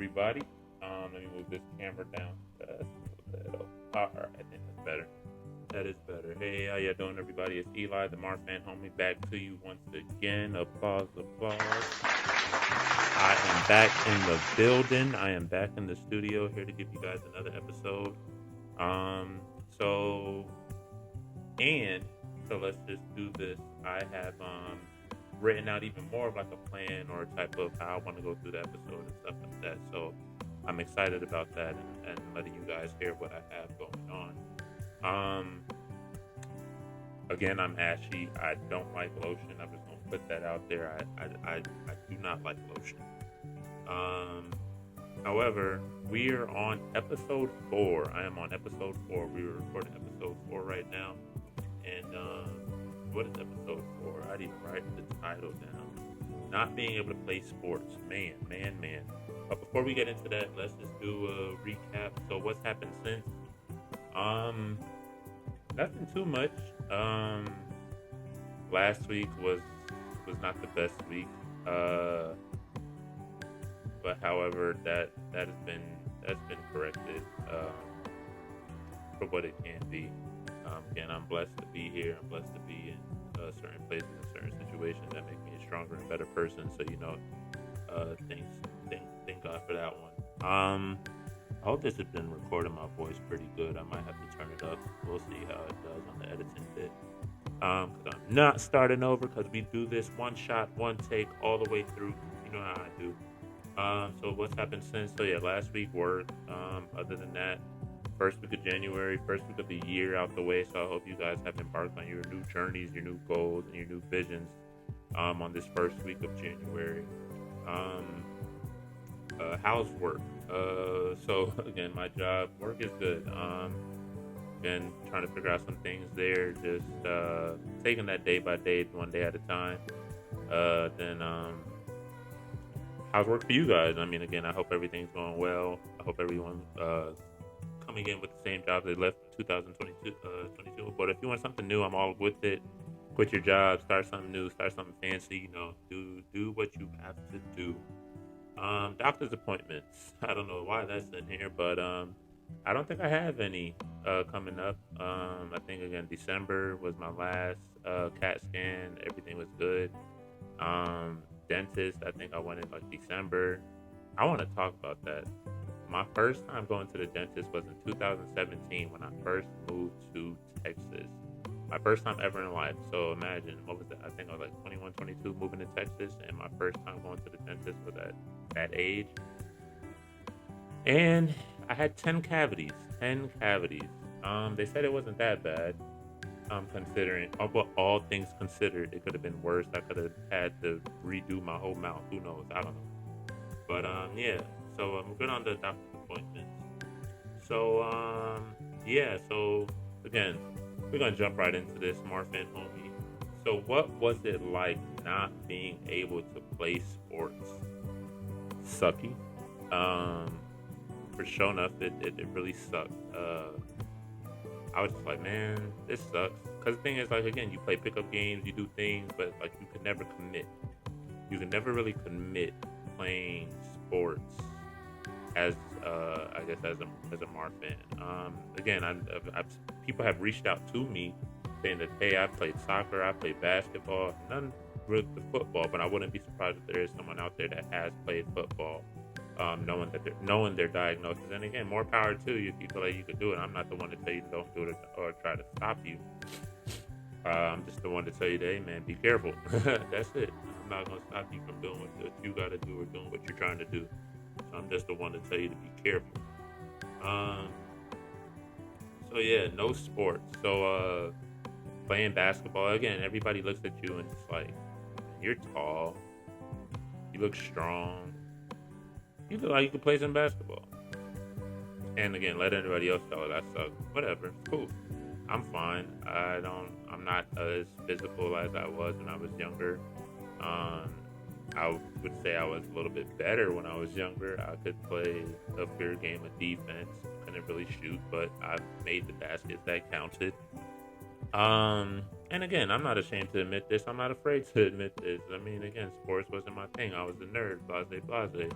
everybody. Let me move this camera down just a little. All right, I think that's better. That is better. Hey, how you doing, everybody? It's Eli, the Marfan homie, back to you once again. Applause, applause. I am back in the building. I am back in the studio here to give you guys another episode. Um, so and so let's just do this. I have written out even more of like a plan or a type of how I want to go through the episode and stuff like that. So I'm excited about that and letting you guys hear what I have going on. Again, I'm ashy. I don't like lotion. I'm just gonna put that out there. I do not like lotion. Um, However, we are on episode 4. I am on episode 4. We are recording episode 4 right now. And what is episode 4? I didn't write the title down. Not being able to play sports. Man. But before we get into that, let's just do a recap. So what's happened since? Nothing too much. Last week was not the best week. But however, that's been corrected for what it can be. Again, I'm blessed to be here. I'm blessed to be in certain places and certain situations that make me a stronger and better person. So thank God for that one. I hope this has been recording my voice pretty good. I might have to turn it up. We'll see how it does on the editing bit. Because I'm not starting over because we do this one shot, one take all the way through. You know how I do. So what's happened since? So yeah, last week worked. Other than that, first week of January, first week of the year out the way. So I hope you guys have embarked on your new journeys, your new goals, and your new visions on this first week of January. How's work? So again, my job, work is good. Again, trying to figure out some things there. Just taking that day by day, one day at a time. Then how's work for you guys? I mean, again, I hope everything's going well. I hope everyone coming in with the same job they left 2022. But if you want something new, I'm all with it. Quit your job, start something new, start something fancy. Do what you have to do. Doctor's appointments. I don't know why that's in here, but I don't think I have any coming up. I think again December was my last CAT scan. Everything was good. Dentist, I think I went in like December. I want to talk about that. My first time going to the dentist was in 2017 when I first moved to Texas. My first time ever in life. So imagine, what was it? I think I was like 21, 22 moving to Texas, and my first time going to the dentist was at that age. And I had 10 cavities. 10 cavities. They said it wasn't that bad. Considering, but all things considered, it could have been worse. I could have had to redo my whole mouth. Who knows? I don't know. But yeah. So I'm good on the doctor's appointments. So yeah. So again, we're gonna jump right into this, Marfan homie. So what was it like not being able to play sports? Sucky. For sure enough, it really sucked. I was just like, man, this sucks. Because the thing is, like, again, you play pickup games, you do things, but, like, you could never commit. You can never really commit playing sports as, I guess, as a Marfan. Again, I've people have reached out to me saying that, hey, I played soccer, I played basketball, none with the football, but I wouldn't be surprised if there is someone out there that has played football. Knowing their diagnosis, and again, more power to you if you feel like you could do it. I'm not the one to tell you don't do it or try to stop you. I'm just the one to tell you that, hey man, be careful. That's it. I'm not gonna stop you from doing what you gotta do or doing what you're trying to do. So I'm just the one to tell you to be careful. So yeah, no sports. So playing basketball again, everybody looks at you and it's like, you're tall, you look strong. You look like you could play some basketball. And again, let everybody else know that sucks. Whatever, it's cool. I'm fine. I'm not as physical as I was when I was younger. I would say I was a little bit better when I was younger. I could play a fair game of defense. Couldn't really shoot, but I made the baskets that counted. And again, I'm not ashamed to admit this. I'm not afraid to admit this. I mean, again, sports wasn't my thing. I was a nerd, blase.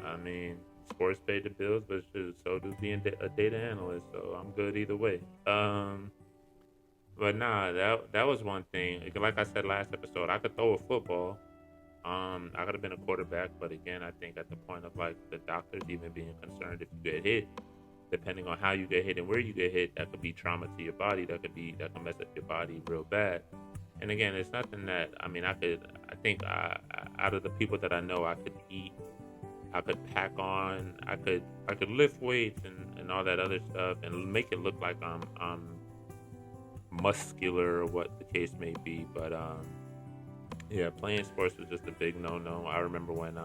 I mean, sports pay the bills, but shoot, so does being a data analyst. So I'm good either way. But nah, that was one thing. Like I said last episode, I could throw a football. I could have been a quarterback, but again, I think at the point of like the doctors even being concerned if you get hit, depending on how you get hit and where you get hit, that could be trauma to your body. That can mess up your body real bad. And again, it's nothing that I mean. I think out of the people that I know, I could eat, I could pack on, I could lift weights and all that other stuff and make it look like I'm muscular or what the case may be. But yeah, playing sports was just a big no no. I remember when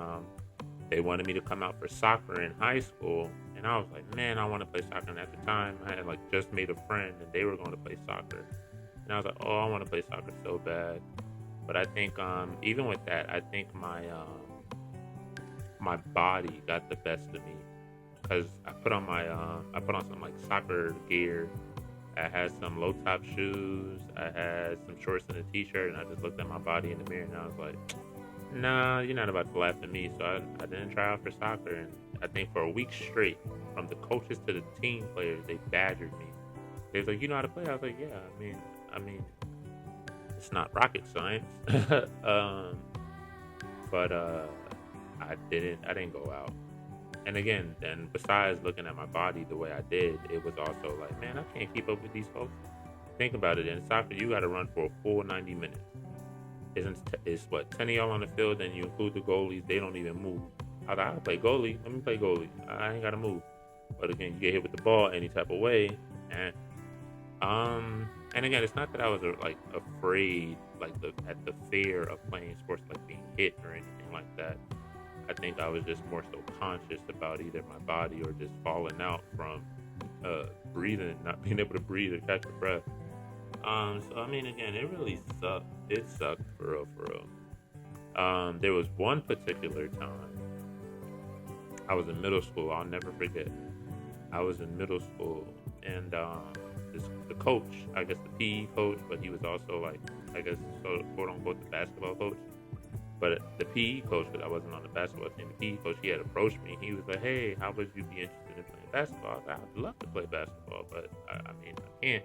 they wanted me to come out for soccer in high school, and I was like, man, I want to play soccer. And at the time, I had like just made a friend, and they were going to play soccer, and I was like, oh, I want to play soccer so bad. But I think even with that, I think my body got the best of me because I put on some like soccer gear. I had some low top shoes. I had some shorts and a t-shirt, and I just looked at my body in the mirror, and I was like, nah, you're not about to laugh at me. So I didn't try out for soccer, and I think for a week straight, from the coaches to the team players, they badgered me. They was like, you know how to play? I was like, yeah. I mean, it's not rocket science. um, but I didn't go out. And again, then besides looking at my body the way I did, it was also like, man, I can't keep up with these folks. Think about it. In soccer, you got to run for a full 90 minutes. It's what 10 of y'all on the field, and you include the goalies. They don't even move. I thought I play goalie. Let me play goalie. I ain't got to move. But again, you get hit with the ball any type of way, and and again, it's not that I was like afraid, like at the fear of playing sports, like being hit or anything like that. I think I was just more so conscious about either my body or just falling out from breathing, not being able to breathe or catch your breath. So I mean, again, it really sucked. It sucked for real, for real. There was one particular time I was in middle school. I'll never forget. I was in middle school, and the coach, I guess the PE coach, but he was also like, I guess, so, quote unquote, the basketball coach. But the PE coach, because I wasn't on the basketball team, the PE coach, he had approached me. He was like, hey, how would you be interested in playing basketball? I was like, I'd love to play basketball, but I mean, I can't.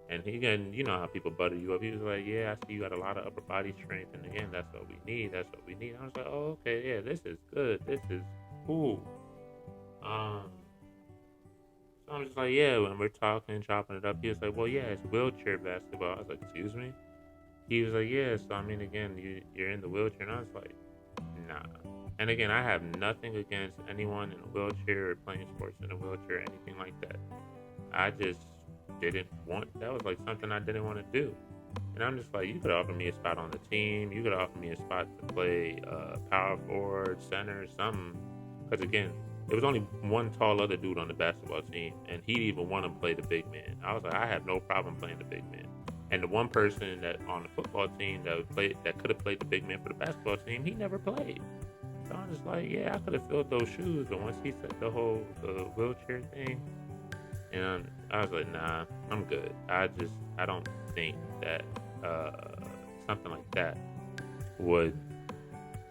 And he, again, you know how people butter you up. He was like, yeah, I see you got a lot of upper body strength. And again, that's what we need. That's what we need. I was like, oh, okay, yeah, this is good. This is cool. Um, so I'm just like, yeah, when we're talking, chopping it up, he was like, well, yeah, it's wheelchair basketball. I was like, excuse me? He was like, yeah, so I mean, again, you're in the wheelchair. And I was like, nah. And again, I have nothing against anyone in a wheelchair or playing sports in a wheelchair or anything like that. I just didn't want, that was like something I didn't want to do. And I'm just like, you could offer me a spot on the team. You could offer me a spot to play power forward, center, something. Because again, there was only one tall other dude on the basketball team, and he'd even want to play the big man. I was like, I have no problem playing the big man. And the one person that on the football team that could have played the big man for the basketball team, he never played. So I'm just like, yeah, I could have filled those shoes, but once he said the whole wheelchair thing, and I was like, nah, I'm good. I don't think that something like that would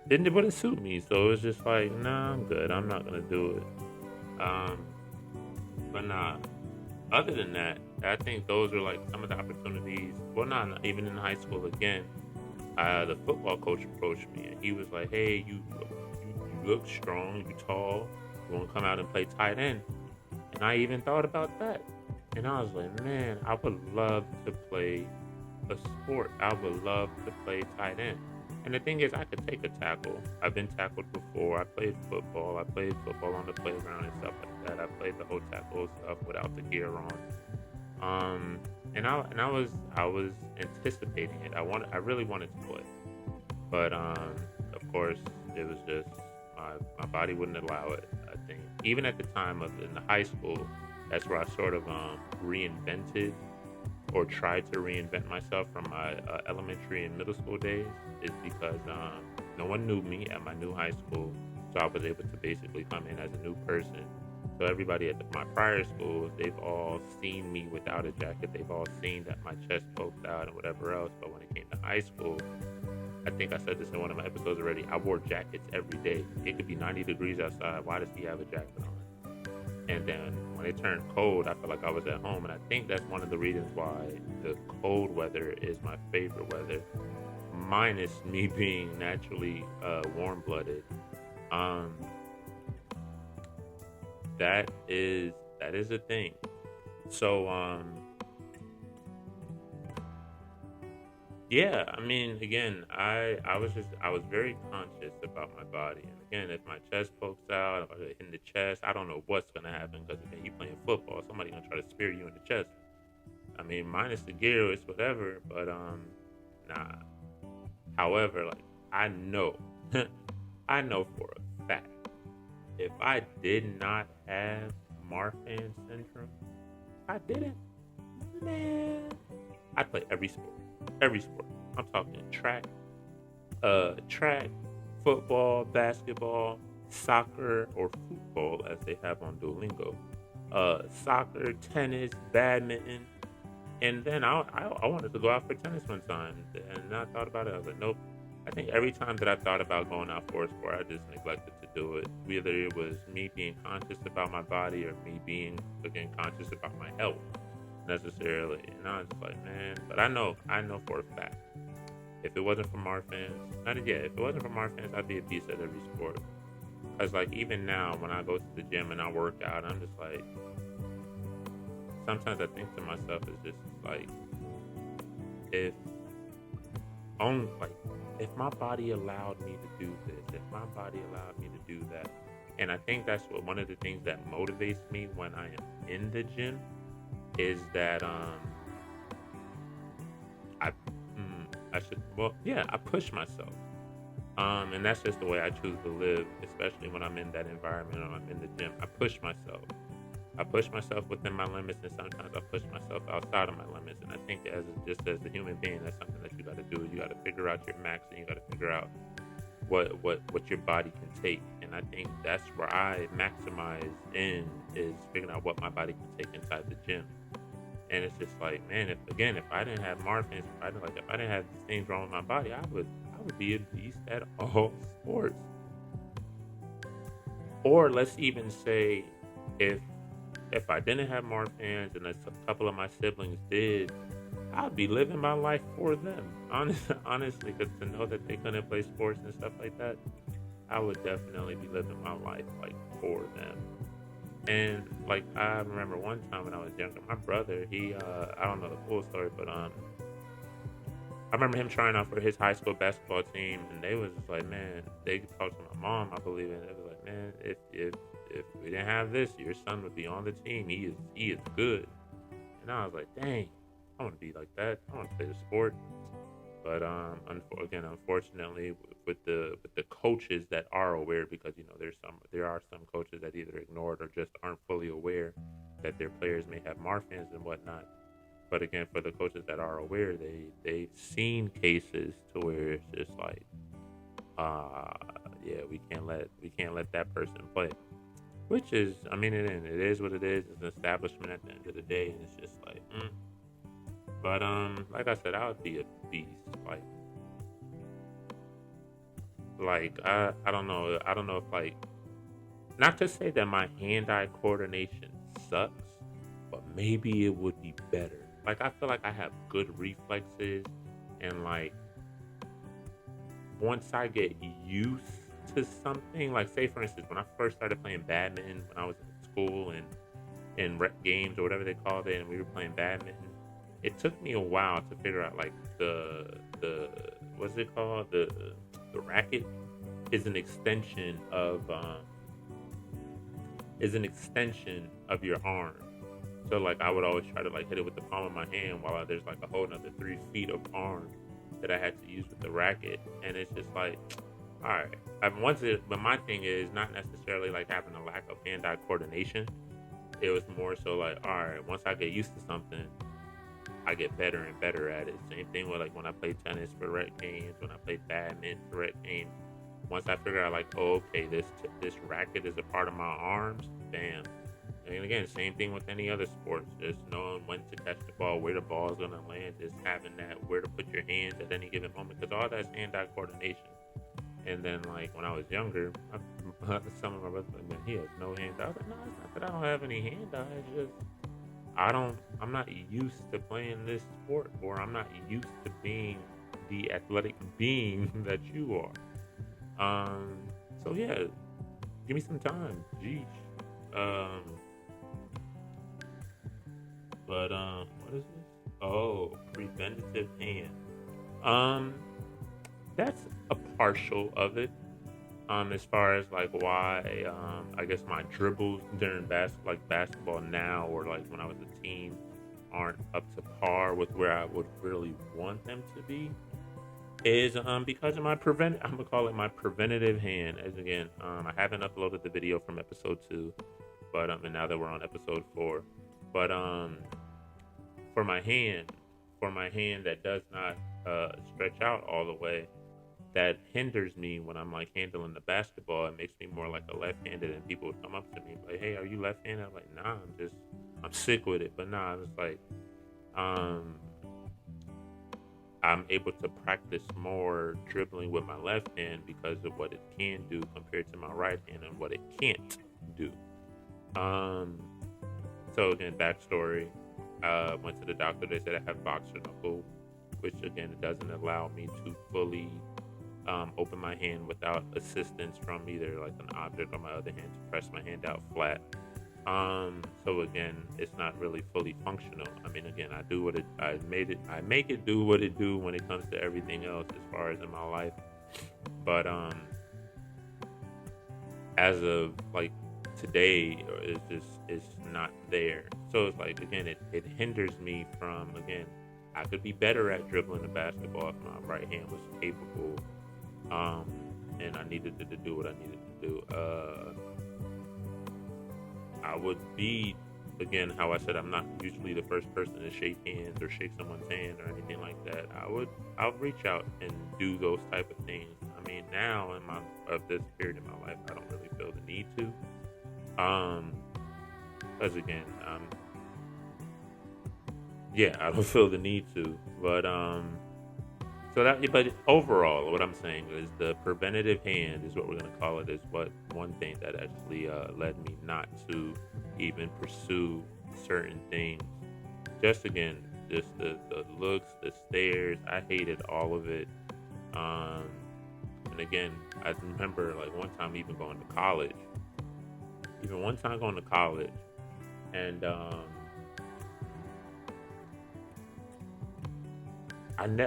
didn't wouldn't suit me. So it was just like, nah, I'm good. I'm not gonna do it. But nah. Other than that, I think those are like some of the opportunities. Well, not even in high school again. The football coach approached me and he was like, "Hey, you look strong. You tall. You want to come out and play tight end?" And I even thought about that. And I was like, "Man, I would love to play a sport. I would love to play tight end." And the thing is, I could take a tackle. I've been tackled before. I played football. I played football on the playground and stuff like that. I played the whole tackle stuff without the gear on. I was anticipating it. I really wanted to play, but of course, it was just my body wouldn't allow it. I think even at the time of in the high school, that's where I sort of reinvented or tried to reinvent myself from my elementary and middle school days is because no one knew me at my new high school, so I was able to basically come in as a new person. So everybody at my prior schools, they've all seen me without a jacket. They've all seen that my chest poked out and whatever else. But when it came to high school, I think I said this in one of my episodes already. I wore jackets every day. It could be 90 degrees outside. Why does he have a jacket on? And then when it turned cold, I felt like I was at home. And I think that's one of the reasons why the cold weather is my favorite weather, minus me being naturally warm blooded. Um, that is a thing. So yeah, I mean, again, I was very conscious about my body, and again, if my chest pokes out, if I get hit in the chest, I don't know what's gonna happen because again, you playing football, somebody gonna try to spear you in the chest. I mean, minus the gear, it's whatever, but nah. However, like I know, I know for a fact, if I did not have Marfan syndrome, if I didn't, man, I'd play every sport, every sport. I'm talking track, football, basketball, soccer, or football as they have on Duolingo. Soccer, tennis, badminton, and then I wanted to go out for tennis one time, and I thought about it. I was like, nope. I think every time that I thought about going out for a sport, I just neglected to do it. Whether it was me being conscious about my body or me being again conscious about my health necessarily. And I was just like, man. But I know for a fact, if it wasn't for Marfans, not yet. If it wasn't for Marfans, I'd be a beast at every sport. Cause like even now, when I go to the gym and I work out, I'm just like, sometimes I think to myself, it's just like, if on like, if my body allowed me to do this, if my body allowed me to do that, and I think that's what one of the things that motivates me when I am in the gym is that I I should well yeah I push myself. And that's just the way I choose to live, especially when I'm in that environment or I'm in the gym. I push myself. I push myself within my limits, and sometimes I push myself outside of my limits. And I think, just as a human being, that's something that you got to do. You got to figure out your max, and you got to figure out what your body can take. And I think that's where I maximize in is figuring out what my body can take inside the gym. And it's just like, man, if I didn't have Marfans, if I didn't have these things wrong with my body, I would be a beast at all sports. Or let's even say, if I didn't have Marfans and a couple of my siblings did, I'd be living my life for them. Honestly, because to know that they couldn't play sports and stuff like that, I would definitely be living my life like for them. And like I remember one time when I was younger, my brother, he I don't know the full story, but I remember him trying out for his high school basketball team, and they was just like, man, they talked to my mom, I believe, and they was like, man, if we didn't have this, your son would be on the team. He is good. And I was like, dang, I want to be like that. I want to play the sport. But again, unfortunately, with the coaches that are aware, because there are some coaches that either ignore it or just aren't fully aware that their players may have Marfans and whatnot. But again, for the coaches that are aware, they've seen cases to where it's just like, uh, yeah, we can't let that person play. Which is, I mean, it is what it is. It's an establishment at the end of the day, and it's just like, But like I said, I would be a beast. I don't know. I don't know if not to say that my hand-eye coordination sucks, but maybe it would be better. Like I feel like I have good reflexes, and like once I get used to something, like say for instance, when I first started playing badminton when I was in school and in rec games or whatever they called it, and we were playing badminton, it took me a while to figure out like the what's it called, the racket is an extension of your arm. So like I would always try to like hit it with the palm of my hand while there's like a whole another 3 feet of arm that I had to use with the racket, and it's just like, all right. But my thing is not necessarily like having a lack of hand-eye coordination. It was more so like, all right, once I get used to something, I get better and better at it. Same thing with like when I play tennis for rec games, when I play badminton for rec games. Once I figure out like, oh, okay, this racket is a part of my arms, bam, And again, same thing with any other sports. Just knowing when to catch the ball, where the ball is gonna land, just having that where to put your hands at any given moment, because all that's hand-eye coordination. And then, like when I was younger, some of my brothers were like, man, he has no hand-eye. I was like, no, it's not that I don't have any hand-eye. It's just I'm not used to playing this sport, or I'm not used to being the athletic being that you are. So yeah, give me some time. Jeez. Um, but what is this? Oh, preventative hand. Um, that's a partial of it. As far as like why, I guess my dribbles during basketball now, or like when I was a teen, aren't up to par with where I would really want them to be, is because of I'm gonna call it my preventative hand. As again, I haven't uploaded the video from episode 2, but and now that we're on episode 4, but for my hand, that does not stretch out all the way, that hinders me when I'm like handling the basketball. It makes me more like a left-handed, and people would come up to me like, "Hey, are you left-handed?" I'm like, "Nah, I'm sick with it." But nah, it's like, um, I'm able to practice more dribbling with my left hand because of what it can do compared to my right hand and what it can't do. Um, so again, backstory. Went to the doctor. They said I have boxer knuckle, which again, it doesn't allow me to fully open my hand without assistance from either like an object or my other hand to press my hand out flat. So again, it's not really fully functional. I mean, again, I make it do what it do when it comes to everything else as far as in my life. But as of like today, it's not there. So it's like, again, it hinders me from, again, I could be better at dribbling the basketball if my right hand was capable. And I needed to do what I needed to do. I would be, again, how I said, I'm not usually the first person to shake hands or shake someone's hand or anything like that. I'll reach out and do those type of things. I mean, now of this period in my life, I don't really feel the need to. Because again, yeah, I don't feel the need to. But overall, what I'm saying is the preventative hand is what we're gonna call it. Is what one thing that actually led me not to even pursue certain things. Just again, just the looks, the stares. I hated all of it. And again, I remember like one time even going to college. And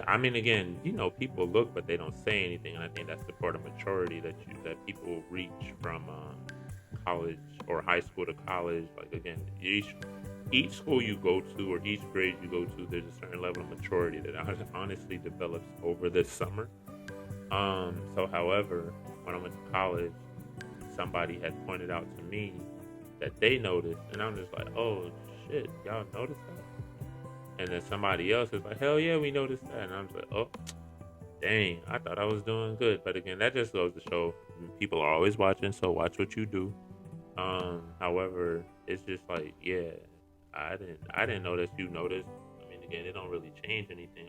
I mean, again, people look, but they don't say anything, and I think that's the part of maturity that people reach from college or high school to college. Like again, each school you go to or each grade you go to, there's a certain level of maturity that honestly develops over this summer. So, however, when I went to college, somebody had pointed out to me that they noticed, and I'm just like, oh shit, y'all noticed that? And then somebody else is like, hell yeah, we noticed that. And I'm just like, oh, dang, I thought I was doing good. But again, that just goes to show people are always watching, so watch what you do. However, it's just like, yeah, I didn't notice, you noticed. I mean, again, it don't really change anything.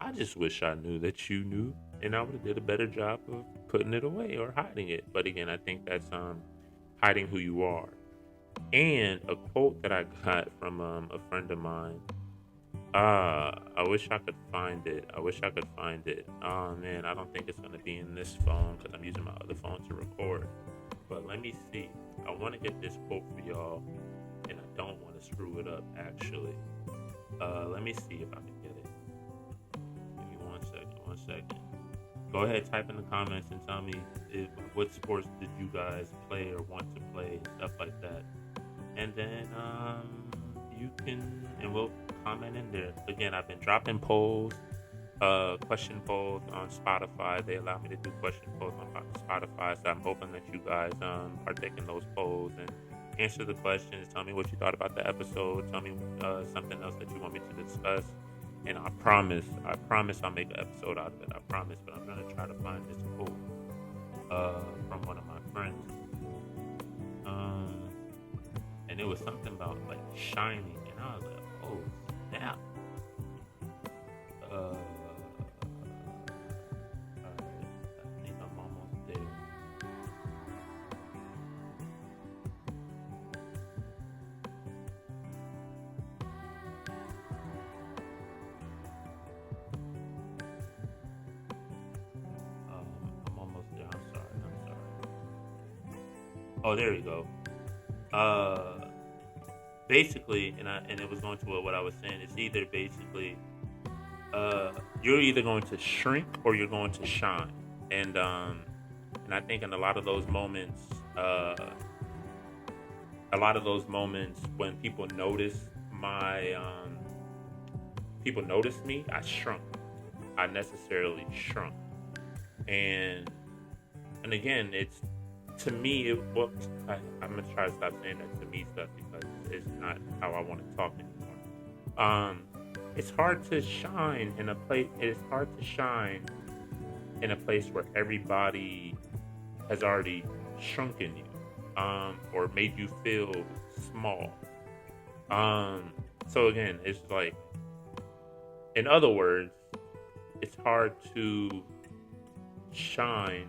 I just wish I knew that you knew, and I would have did a better job of putting it away or hiding it. But again, I think that's hiding who you are. And a quote that I got from a friend of mine. I wish I could find it. Oh man, I don't think it's gonna be in this phone because I'm using my other phone to record. But let me see. I want to get this quote for y'all, and I don't want to screw it up. Actually, let me see if I can get it. Give me 1 second. 1 second. Go ahead, type in the comments and tell me what sports did you guys play or want to play, stuff like that. And then you can, and we'll comment in there. Again, I've been dropping polls, question polls on Spotify. They allow me to do question polls on Spotify, so I'm hoping that you guys partake in those polls and answer the questions. Tell me what you thought about the episode. Tell me something else that you want me to discuss. And I promise I'll make an episode out of it. I promise, but I'm gonna try to find this quote from one of my friends. and it was something about like shining, and I was like, oh snap. Alright, I think I'm almost there. I'm almost there. I'm sorry. I'm sorry. Oh, there we go. Uh, Basically, and it was going to what I was saying. It's either basically, you're either going to shrink or you're going to shine, and I think in uh, a lot of those moments when people notice me, I shrunk. I necessarily shrunk, and again, it's to me. I'm gonna try to stop saying that to me stuff because it's not how I want to talk anymore. It's hard to shine in a place. It's hard to shine in a place where everybody has already shrunken you, or made you feel small. So again, it's like, in other words, it's hard to shine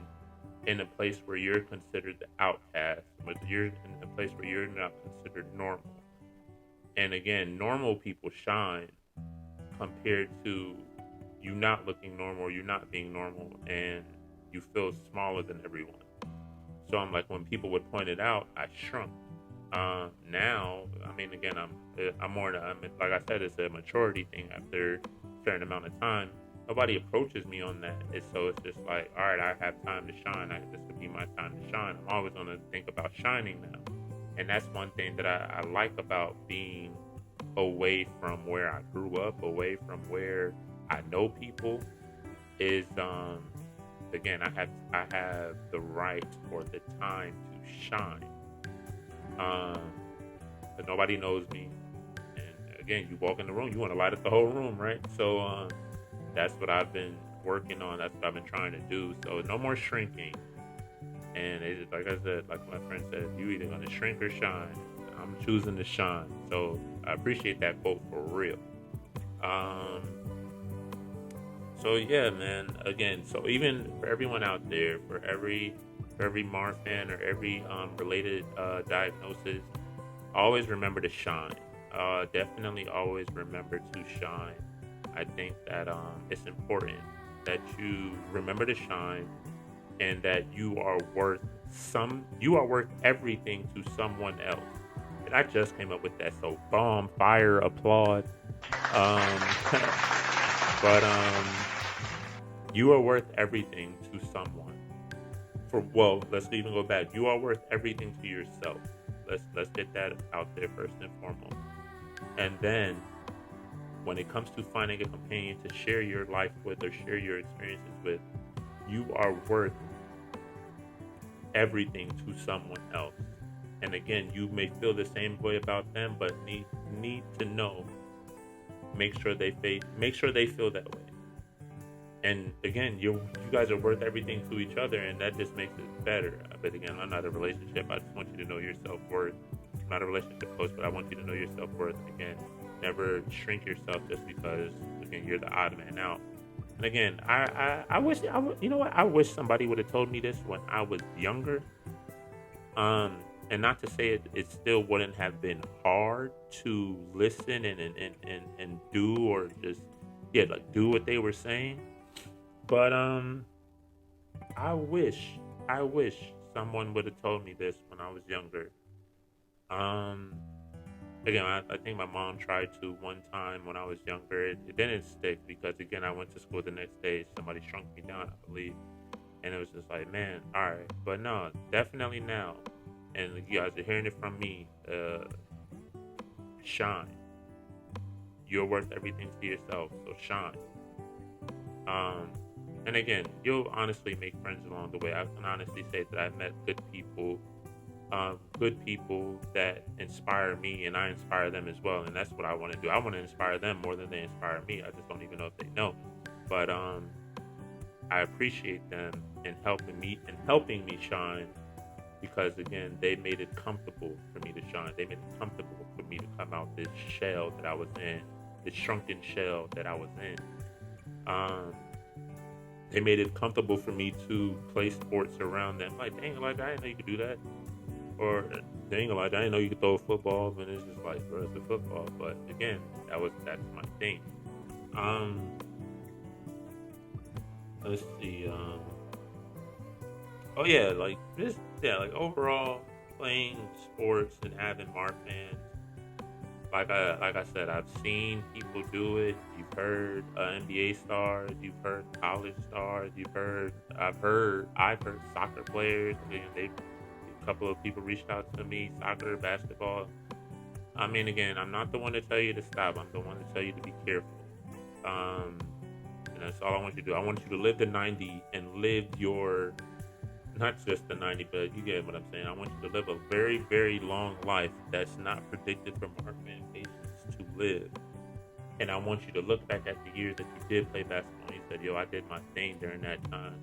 in a place where you're considered the outcast, but you're in a place where you're not considered normal. And again, normal people shine compared to you not looking normal, you not being normal, and you feel smaller than everyone. So I'm like, when people would point it out, I shrunk. Now, I mean, again, I'm more. Like I said, it's a maturity thing. After a certain amount of time, nobody approaches me on that. So it's just like, all right, I have time to shine. This could be my time to shine. I'm always gonna think about shining now, and that's one thing that I like about being away from where I grew up, away from where I know people. Is again, I have the right or the time to shine. Um, but nobody knows me. And again, you walk in the room, you want to light up the whole room, right? So that's what I've been working on. That's what I've been trying to do. So no more shrinking. And it's like I said, like my friend said, you either gonna shrink or shine. I'm choosing to shine. So I appreciate that quote for real. Um, so yeah, man. Again, so even for everyone out there, for every Marfan or every related diagnosis, always remember to shine. Definitely always remember to shine. I think that it's important that you remember to shine, and that you are worth everything to someone else. And I just came up with that, so bomb, fire, applaud. Um, but you are worth everything to someone. Let's even go back. You are worth everything to yourself. Let's get that out there first and foremost. And then when it comes to finding a companion to share your life with or share your experiences with, you are worth everything to someone else. And again, you may feel the same way about them, but need to know. Make sure they feel that way. And again, you guys are worth everything to each other, and that just makes it better. But again, I'm not a relationship. I just want you to know your self worth. I'm not a relationship coach, but I want you to know your self worth. Again, never shrink yourself just because again you're the odd man out. And again, I wish you know what, I wish somebody would have told me this when I was younger. And not to say it still wouldn't have been hard to listen and do, or just like do what they were saying. But I wish someone would have told me this when I was younger. Um, Again, I think my mom tried to one time when I was younger. It didn't stick because again, I went to school the next day. Somebody shrunk me down, I believe, and it was just like, man, all right. But no, definitely now, and you guys are hearing it from me. Shine. You're worth everything to yourself, so shine. Um, and again, you'll honestly make friends along the way. I can honestly say that I've met good people that inspire me, and I inspire them as well. And that's what I want to do. I want to inspire them more than they inspire me. I just don't even know if they know. But I appreciate them in helping me shine because again, they made it comfortable for me to shine. They made it comfortable for me to come out this shell that I was in, this shrunken shell that I was in. Um, they made it comfortable for me to play sports around them. Like, dang, like I didn't know you could do that, or dang, like I didn't know you could throw a football. And it's just like, bro, it's a football. But again, that's my thing. Um, let's see. Oh yeah, like this. Yeah, like overall, playing sports and having Marfan, like I said, I've seen people do it. You've heard NBA stars, you've heard college stars, I've heard soccer players. I mean, a couple of people reached out to me, soccer, basketball. I mean, again, I'm not the one to tell you to stop. I'm the one to tell you to be careful. Um, and that's all I want you to do. I want you to live the 90 and live your, not just the 90, but you get what I'm saying. I want you to live a very, very long life that's not predicted for Marfan patients to live. And I want you to look back at the years that you did play basketball. And you said, yo, I did my thing during that time.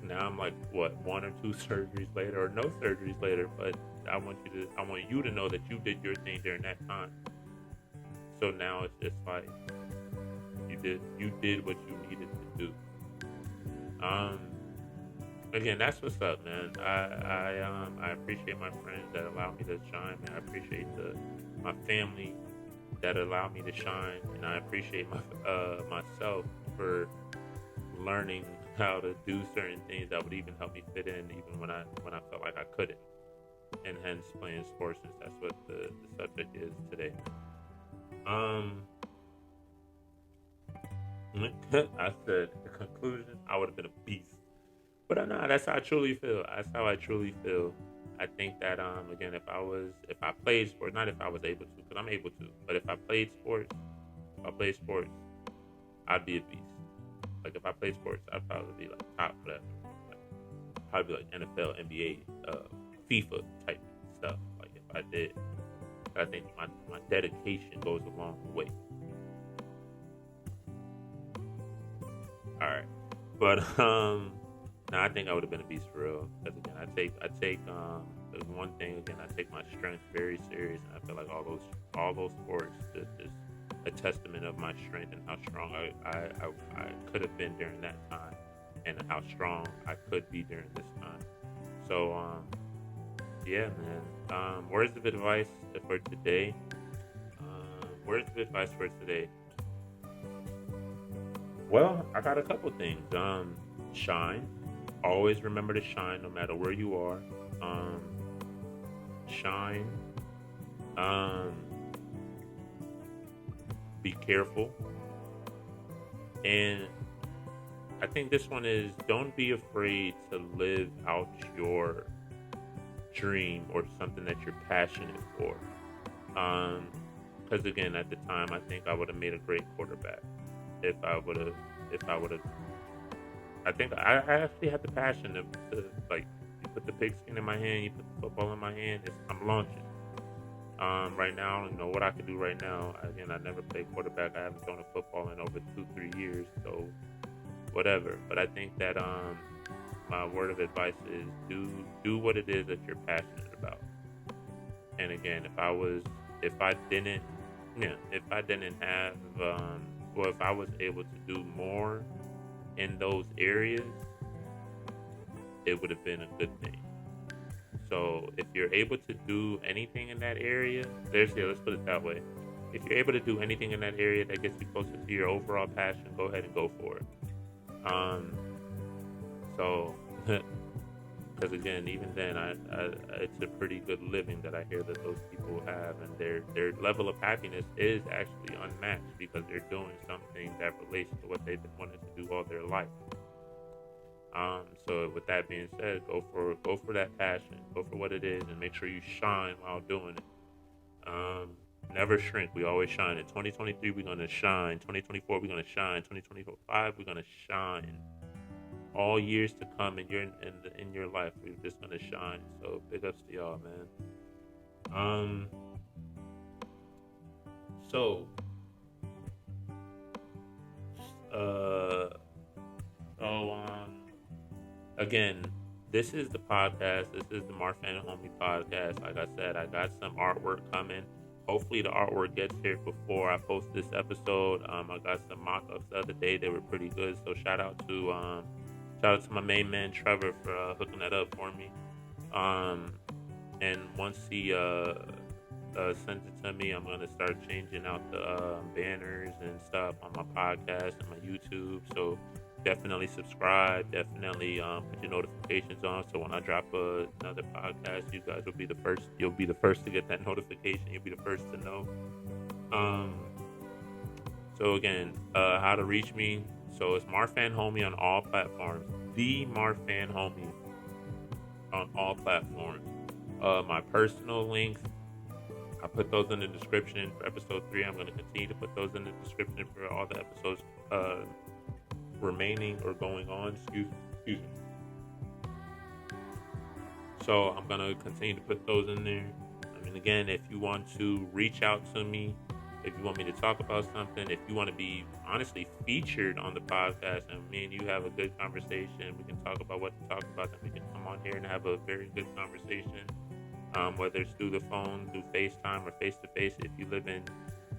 Now I'm like, what, one or two surgeries later, or no surgeries later, but I want you to know that you did your thing during that time. So now it's just like you did what you needed to do. Um, Again, that's what's up, man. I appreciate my friends that allow me to shine, man. I appreciate my family that allow me to shine, and I appreciate myself for learning how to do certain things that would even help me fit in, even when I felt like I couldn't. And hence playing sports, since that's what the subject is today. Um, I said the conclusion. I would have been a beast. But I know that's how I truly feel. That's how I truly feel. I think that again, if I played sports, not if I was able to, because I'm able to, but if I played sports, I'd be a beast. Like if I played sports, I'd probably be like top whatever. Like, probably like NFL, NBA, FIFA type stuff. Like if I did, I think my dedication goes a long way. All right, but no, I think I would have been a beast for real. Because again, I take the one thing again. I take my strength very serious, and I feel like all those sports just a testament of my strength and how strong I could have been during that time, and how strong I could be during this time. So yeah, man. Words of advice for today. Words of advice for today. Well, I got a couple things. Shine. Always remember to shine, no matter where you are. Um, Shine. Um, be careful. And I think this one is, don't be afraid to live out your dream or something that you're passionate for. Because again, at the time, I think I would have made a great quarterback if I would have. I think I actually had the passion to like, you put the pigskin in my hand, you put the football in my hand. I'm launching. Right now, I don't know what I could do right now. Again, I never played quarterback. I haven't thrown a football in over 2-3 years, so whatever. But I think that my word of advice is do what it is that you're passionate about. And again, if I didn't, yeah, if I didn't have, or if I was able to do more in those areas, it would have been a good thing. So if you're able to do anything in that area, let's put it that way. If you're able to do anything in that area that gets you closer to your overall passion, go ahead and go for it. Um, so, because again, even then, it's a pretty good living that I hear that those people have, and their level of happiness is actually unmatched because they're doing something that relates to what they've been wanting to do all their life. So with that being said, go for that passion, go for what it is, and make sure you shine while doing it. Never shrink. We always shine. In 2023, we're gonna shine. 2024, we're gonna shine. 2025, we're gonna shine. All years to come in your life, we're just gonna shine. So big ups to y'all, man. Um. So. Uh. So. Again, this is the podcast. This is the Marfan Homie podcast. Like I said, I got some artwork coming. Hopefully, the artwork gets here before I post this episode. I got some mock-ups the other day. They were pretty good. So shout out to my main man Trevor for hooking that up for me. And once he sends it to me, I'm gonna start changing out the banners and stuff on my podcast and my YouTube. So definitely subscribe. Definitely put your notifications on. So when I drop another podcast, you guys will be the first. You'll be the first to get that notification. You'll be the first to know. So again, how to reach me? So it's Marfan Homie on all platforms. The Marfan Homie on all platforms. My personal links, I put those in the description for episode 3. I'm going to continue to put those in the description for all the episodes remaining or going on. Excuse me. So I'm going to continue to put those in there. I mean, again, if you want to reach out to me, if you want me to talk about something, if you want to be honestly featured on the podcast and me and you have a good conversation, we can talk about what to talk about, then we can come on here and have a very good conversation, whether it's through the phone, through FaceTime, or face-to-face. If you live in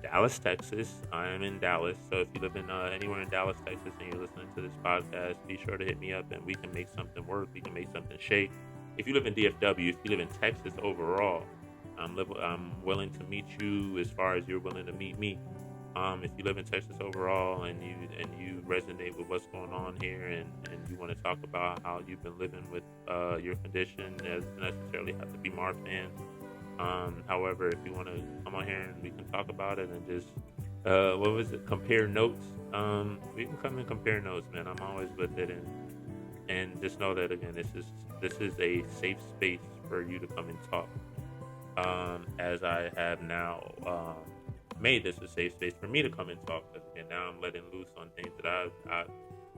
Dallas, Texas, I am in Dallas, so if you live in anywhere in Dallas, Texas, and you're listening to this podcast, be sure to hit me up and we can make something work, we can make something shake. If you live in DFW, if you live in Texas overall, I'm willing to meet you as far as you're willing to meet me. If you live in Texas overall and you resonate with what's going on here and you want to talk about how you've been living with your condition, it doesn't necessarily have to be Marfan. However, if you want to come on here and we can talk about it and just compare notes. We can come and compare notes, man. I'm always with it, and just know that again, this is a safe space for you to come and talk. As I have now made this a safe space for me to come and talk, and now I'm letting loose on things that I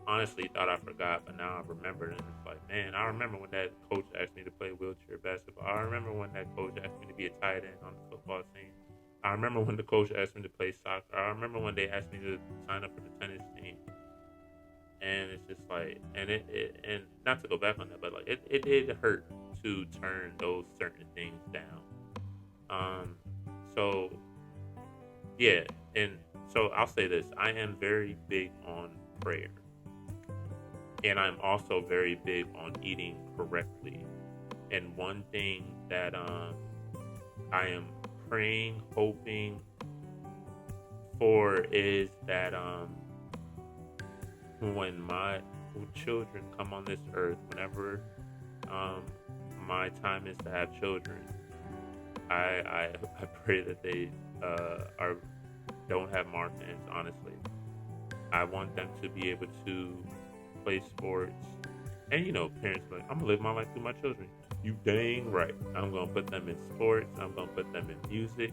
honestly thought I forgot, but now I remembered, and it's like, man, I remember when that coach asked me to play wheelchair basketball. I remember when that coach asked me to be a tight end on the football team. I remember when the coach asked me to play soccer. I remember when they asked me to sign up for the tennis team. And it's just like, and and not to go back on that, but like it did hurt to turn those certain things down. So yeah, and so I'll say this: I am very big on prayer, and I'm also very big on eating correctly. And one thing that I am praying, hoping for is that when my children come on this earth, whenever my time is to have children, I pray that they don't have Marfans. Honestly, I want them to be able to play sports, and parents are like, I'm gonna live my life through my children. You dang right. I'm gonna put them in sports. I'm gonna put them in music.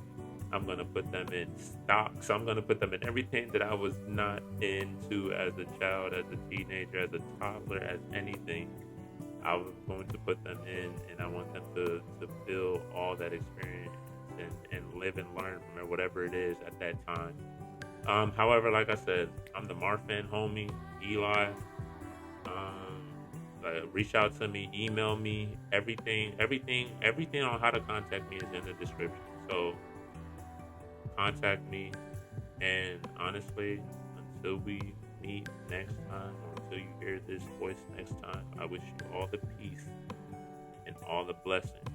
I'm gonna put them in stocks. I'm gonna put them in everything that I was not into as a child, as a teenager, as a toddler, as anything. I was going to put them in, and I want them to feel all that experience and live and learn from it, whatever it is at that time. However, like I said, I'm the Marfan Homie, Eli. Reach out to me, email me, everything on how to contact me is in the description. So contact me, and honestly, until we meet next time, or until you hear this voice next time, I wish you all the peace and all the blessings